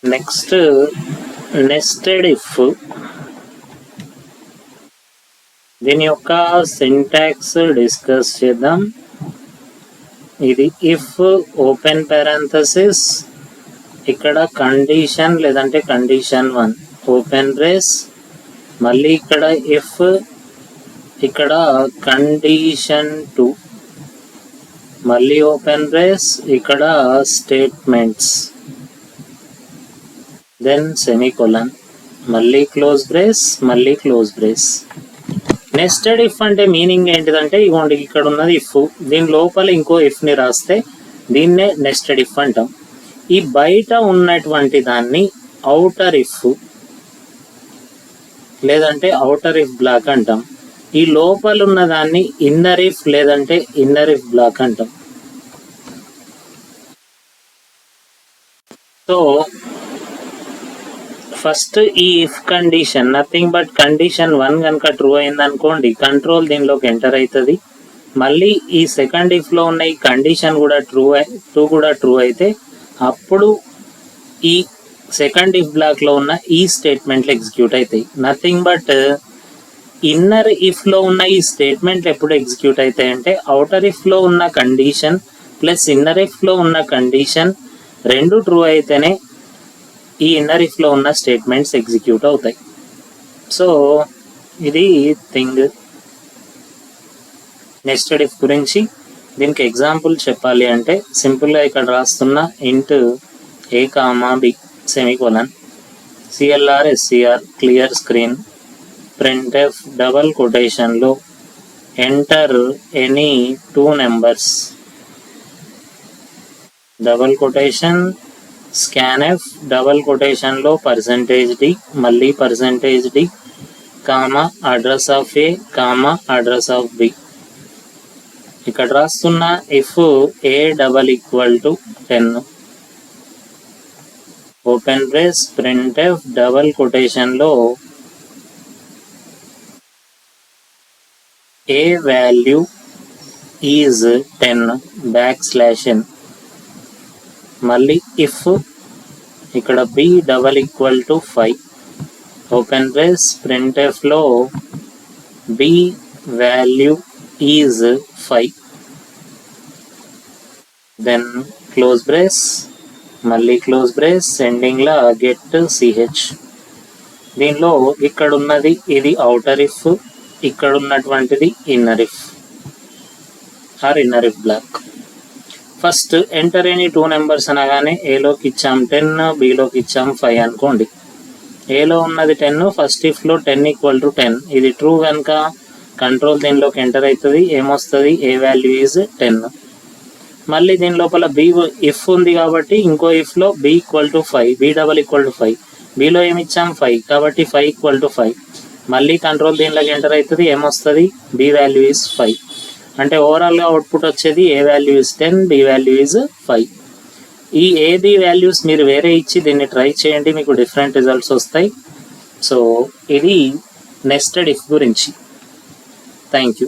Next nested if. దీని యొక్క syntax discuss చేద్దాం. ఇది ఇఫ్ ఓపెన్ పారాంథసిస్, ఇక్కడ కండిషన్ లేదంటే కండిషన్ 1 ఓపెన్ బ్రేస్, మళ్ళీ ఇక్కడ ఇఫ్, ఇక్కడ కండిషన్ 2 మళ్ళీ ఓపెన్ బ్రేస్, ఇక్కడ స్టేట్మెంట్స్, దెన్ సెమీకోలన్, మళ్ళీ క్లోజ్ బ్రేస్, మళ్ళీ క్లోజ్ బ్రేస్. నెస్టెడ్ ఇఫ్ అంటే మీనింగ్ ఏంటిదంటే ఇగోండి ఇక్కడ ఉన్నది ఇఫ్, దీని లోపల ఇంకో ఇఫ్ ని రాస్తే దీన్నే నెస్టెడ్ ఇఫ్ అంటాం. ఈ బయట ఉన్నటువంటి దాన్ని ఔటర్ ఇఫ్ లేదంటే ఔటర్ ఇఫ్ బ్లాక్ అంటాం. ఈ లోపల ఉన్న దాన్ని ఇన్నర్ ఇఫ్ లేదంటే ఇన్నర్ ఇఫ్ బ్లాక్ అంటాం. సో ఫస్ట్ ఈ if condition nothing but condition 1 కనుక ట్రూ అయింది అనుకోండి, కంట్రోల్ దీనిలోకి ఎంటర్ అవుతుంది. మళ్ళీ ఈ సెకండ్ ఇఫ్ లో ఉన్న ఈ కండిషన్ కూడా టూ కూడా ట్రూ అయితే అప్పుడు ఈ సెకండ్ ఇఫ్ బ్లాక్ లో ఉన్న ఈ స్టేట్మెంట్లు ఎగ్జిక్యూట్ అవుతాయి. నథింగ్ బట్ ఇన్నర్ ఇఫ్ లో ఉన్న ఈ స్టేట్మెంట్లు ఎప్పుడు ఎగ్జిక్యూట్ అవుతాయి అంటే అవుటర్ ఇఫ్ లో ఉన్న కండిషన్ ప్లస్ ఇన్నర్ ఇఫ్ లో ఉన్న కండిషన్ రెండు ట్రూ అయితేనే ఈ ఇన్నర్ ఇఫ్ లో ఉన్న స్టేట్మెంట్స్ ఎగ్జిక్యూట్ అవుతాయి. సో ఇది థింగ్ నెస్టెడ్ ఇఫ్ గురించి. దీనికి ఎగ్జాంపుల్ చెప్పాలి అంటే సింపుల్గా ఇక్కడ రాస్తున్న int a comma b semicolon CLR SCR clear screen printf double కొటేషన్లో enter any 2 numbers double quotation scanf double కొటేషన్లో %d మళ్ళీ %d comma address of a comma address of b. ఇక్కడ రాస్తున్న if a double equal to 10 open brace printf double కొటేషన్లో a value is 10 \n మళ్ళీ if ఇక్కడ b double equal to 5 open brace printf లో b value is 5 then close brace మళ్ళీ close brace ending లా గెట్ సిహెచ్. దీనిలో ఇక్కడ ఉన్నది ఇది అవుటర్ ఇఫ్, ఇక్కడ ఉన్నటువంటిది inner if or inner if block. First enter any 2 numbers అనగానే ఏలోకి ఇచ్చాం 10, బిలోకి ఇచ్చాం 5 అనుకోండి. ఏలో ఉన్నది 10, ఫస్ట్ ఇఫ్ లో 10 ఈక్వల్ టు 10, ఇది ట్రూ కనుక కంట్రోల్ దీనిలోకి ఎంటర్ అవుతుంది. ఏమొస్తుంది ఏ వాల్యూ ఈజ్ 10. మళ్ళీ దీని లోపల బి ఇఫ్ ఉంది కాబట్టి ఇంకో ఇఫ్ లో B equal to 5, B double equal to 5, బిలో ఏమి ఇచ్చాం 5 కాబట్టి 5 ఈక్వల్ టు 5. మళ్ళీ కంట్రోల్ దీనిలోకి ఎంటర్ అవుతుంది. ఏమొస్తుంది బి వాల్యూ ఈజ్ 5. అంటే ఓవరాల్గా అవుట్పుట్ వచ్చేది a value is 10, b value is 5. ఈ ఏబి వాల్యూస్ మీరు వేరే ఇచ్చి దీన్ని ట్రై చేయండి, మీకు డిఫరెంట్ రిజల్ట్స్ వస్తాయి. సో ఇది నెస్టెడ్ ఇఫ్ గురించి. Thank you.